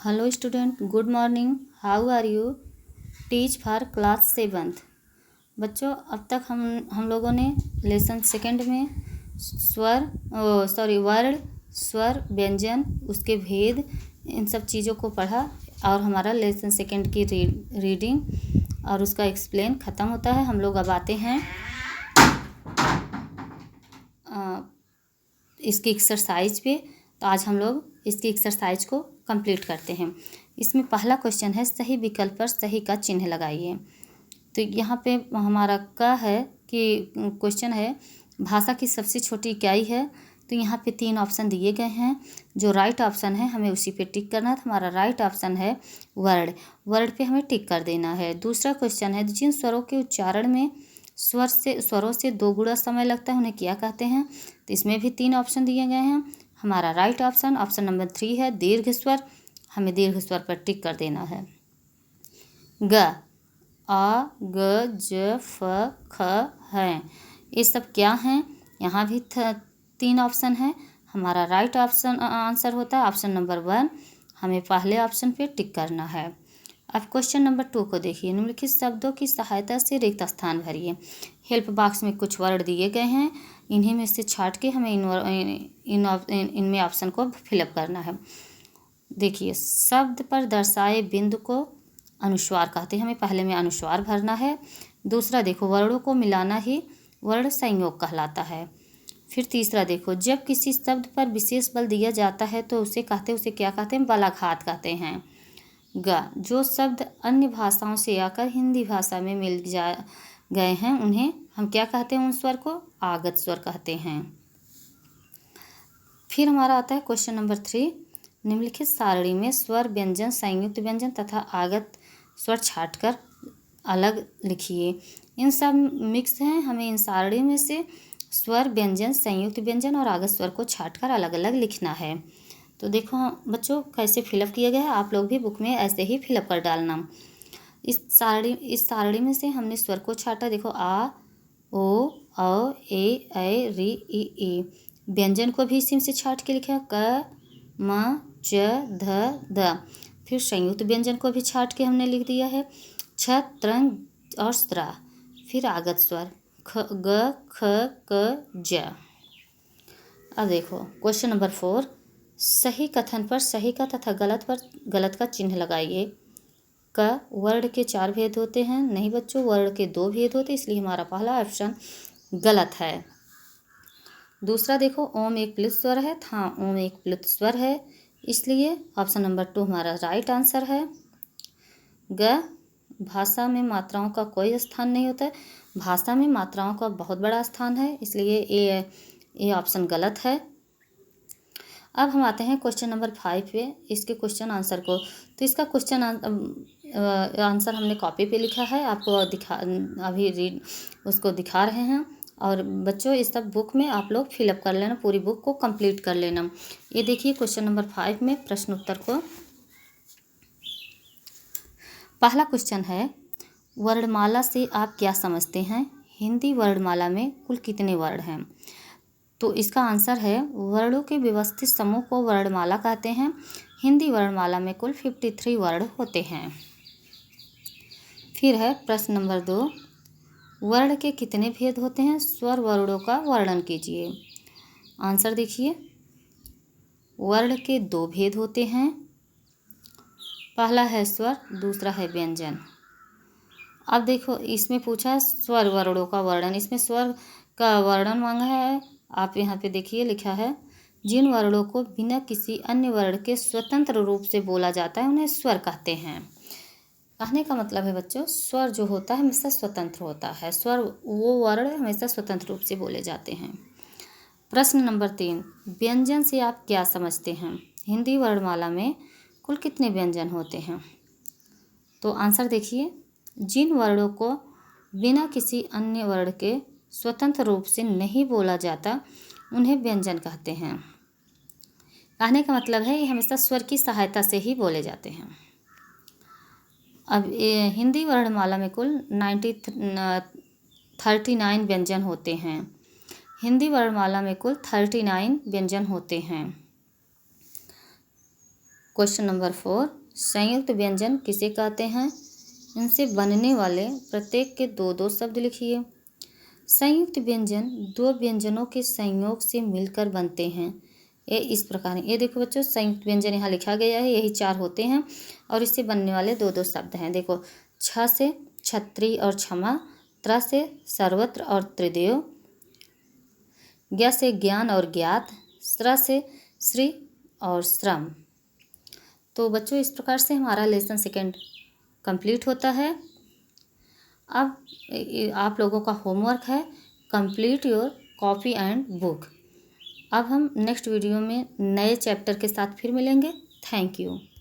Hello student, good morning. How are you? Teach for class 7th। बच्चों, अब तक हम लोगों ने लेसन सेकंड में वर्ण, स्वर, व्यंजन, उसके भेद, इन सब चीज़ों को पढ़ा और हमारा लेसन सेकंड की रीडिंग और उसका एक्सप्लेन ख़त्म होता है। हम लोग अब आते हैं इसकी एक्सरसाइज पे। तो आज हम लोग इसकी एक्सरसाइज को कंप्लीट करते हैं। इसमें पहला क्वेश्चन है, सही विकल्प पर सही का चिन्ह लगाइए। तो यहाँ पे हमारा का है कि क्वेश्चन है भाषा की सबसे छोटी इकाई है। तो यहाँ पे 3 ऑप्शन दिए गए हैं। जो राइट ऑप्शन है हमें उसी पे टिक करना है। तो हमारा राइट ऑप्शन है वर्ड पे हमें टिक कर देना है। दूसरा क्वेश्चन है, जिन स्वरों के उच्चारण में स्वरों से 2 गुना समय लगता है उन्हें क्या कहते हैं। तो इसमें भी 3 ऑप्शन दिए गए हैं। हमारा राइट ऑप्शन नंबर 3 है दीर्घ स्वर। हमें दीर्घ स्वर पर टिक कर देना है। ग, आ, ग, ज, फ, ख है, ये सब क्या हैं? यहाँ भी 3 ऑप्शन है। हमारा राइट ऑप्शन आंसर होता है ऑप्शन नंबर 1। हमें पहले ऑप्शन पे टिक करना है। अब क्वेश्चन नंबर 2 को देखिए। निम्नलिखित शब्दों की सहायता से रिक्त स्थान भरिए। हेल्प बॉक्स में कुछ वर्ड दिए गए हैं, इन्हीं में से छाट के हमें इनमें ऑप्शन को फिलअप करना है। देखिए, शब्द पर दर्शाए बिंदु को अनुस्वार कहते हैं, हमें पहले में अनुस्वार भरना है। दूसरा देखो, वर्णों को मिलाना ही वर्ण संयोग कहलाता है। फिर तीसरा देखो, जब किसी शब्द पर विशेष बल दिया जाता है तो उसे क्या कहते हैं? बलाघात कहते हैं। जो शब्द अन्य भाषाओं से आकर हिंदी भाषा में मिल गए हैं उन्हें हम क्या कहते हैं? उन स्वर को आगत स्वर कहते हैं। फिर हमारा आता है क्वेश्चन नंबर 3। निम्नलिखित सारणी में स्वर, व्यंजन, संयुक्त व्यंजन तथा आगत स्वर छाटकर अलग लिखिए। इन सब मिक्स हैं, हमें इन सारणी में से स्वर, व्यंजन, संयुक्त व्यंजन और आगत स्वर को छाटकर अलग अलग लिखना है। तो देखो बच्चों कैसे फिलअप किया गया है, आप लोग भी बुक में ऐसे ही फिलअप कर डालना। इस सारणी में से हमने स्वर को छाटा। देखो, आ, ओ, औ, ए, ऐ, री, ई। व्यंजन को भी इसी से छाट के लिखा, क, म, च, ध, द। फिर संयुक्त व्यंजन को भी छाट के हमने लिख दिया है, छ, त्रंग और स्त्रा। फिर आगत स्वर ग, ख, क, ज। अब देखो क्वेश्चन नंबर 4। सही कथन पर सही का तथा गलत पर गलत का चिन्ह लगाइए। क, वर्ण के 4 भेद होते हैं। नहीं बच्चों, वर्ण के 2 भेद होते, इसलिए हमारा पहला ऑप्शन गलत है। दूसरा देखो, ओम एक प्लुत स्वर है। हाँ, ओम एक प्लुत स्वर है, इसलिए ऑप्शन नंबर 2 हमारा राइट आंसर है। ग, भाषा में मात्राओं का कोई स्थान नहीं होता है। भाषा में मात्राओं का बहुत बड़ा स्थान है, इसलिए ये ऑप्शन गलत है। अब हम आते हैं क्वेश्चन नंबर 5 पे, इसके क्वेश्चन आंसर को। तो इसका क्वेश्चन आंसर हमने कॉपी पे लिखा है, आपको अभी उसको दिखा रहे हैं। और बच्चों, इस सब बुक में आप लोग फिलअप कर लेना, पूरी बुक को कंप्लीट कर लेना। ये देखिए क्वेश्चन नंबर 5 में प्रश्न उत्तर को। पहला क्वेश्चन है, वर्णमाला से आप क्या समझते हैं? हिंदी वर्णमाला में कुल कितने वर्ण हैं? तो इसका आंसर है, वर्णों के व्यवस्थित समूह को वर्णमाला कहते हैं। हिंदी वर्णमाला में कुल 53 वर्ण होते हैं। फिर है प्रश्न नंबर 2। वर्ण के कितने भेद होते हैं? स्वर वर्णों का वर्णन कीजिए। आंसर देखिए, वर्ण के 2 भेद होते हैं। पहला है स्वर, दूसरा है व्यंजन। अब देखो, इसमें पूछा है स्वर वर्णों का वर्णन, इसमें स्वर का वर्णन मांगा है। आप यहाँ पे देखिए लिखा है, जिन वर्णों को बिना किसी अन्य वर्ण के स्वतंत्र रूप से बोला जाता है उन्हें स्वर कहते हैं। कहने का मतलब है बच्चों, स्वर जो होता है हमेशा स्वतंत्र होता है। स्वर वो वर्ण हमेशा स्वतंत्र रूप से बोले जाते हैं। प्रश्न नंबर 3। व्यंजन से आप क्या समझते हैं? हिंदी वर्णमाला में कुल कितने व्यंजन होते हैं? तो आंसर देखिए, जिन वर्णों को बिना किसी अन्य वर्ण के स्वतंत्र रूप से नहीं बोला जाता उन्हें व्यंजन कहते हैं। कहने का मतलब है ये हमेशा स्वर की सहायता से ही बोले जाते हैं। अब हिंदी वर्णमाला में कुल 39 व्यंजन होते हैं। हिंदी वर्णमाला में कुल 39 व्यंजन होते हैं। क्वेश्चन नंबर 4, संयुक्त व्यंजन किसे कहते हैं? इनसे बनने वाले प्रत्येक के दो दो शब्द लिखिए। संयुक्त व्यंजन दो व्यंजनों के संयोग से मिलकर बनते हैं। ये इस प्रकार है। ये देखो बच्चों, संयुक्त व्यंजन यहाँ लिखा गया है, यही 4 होते हैं और इससे बनने वाले दो दो शब्द हैं। देखो, छ से छत्री और क्षमा, त्र से सर्वत्र और त्रिदेव, ज्ञ से ज्ञान और ज्ञात, श्र से श्री और श्रम। तो बच्चों, इस प्रकार से हमारा लेसन सेकेंड कंप्लीट होता है। अब आप लोगों का होमवर्क है, complete your copy and book. अब हम नेक्स्ट वीडियो में नए चैप्टर के साथ फिर मिलेंगे। Thank you.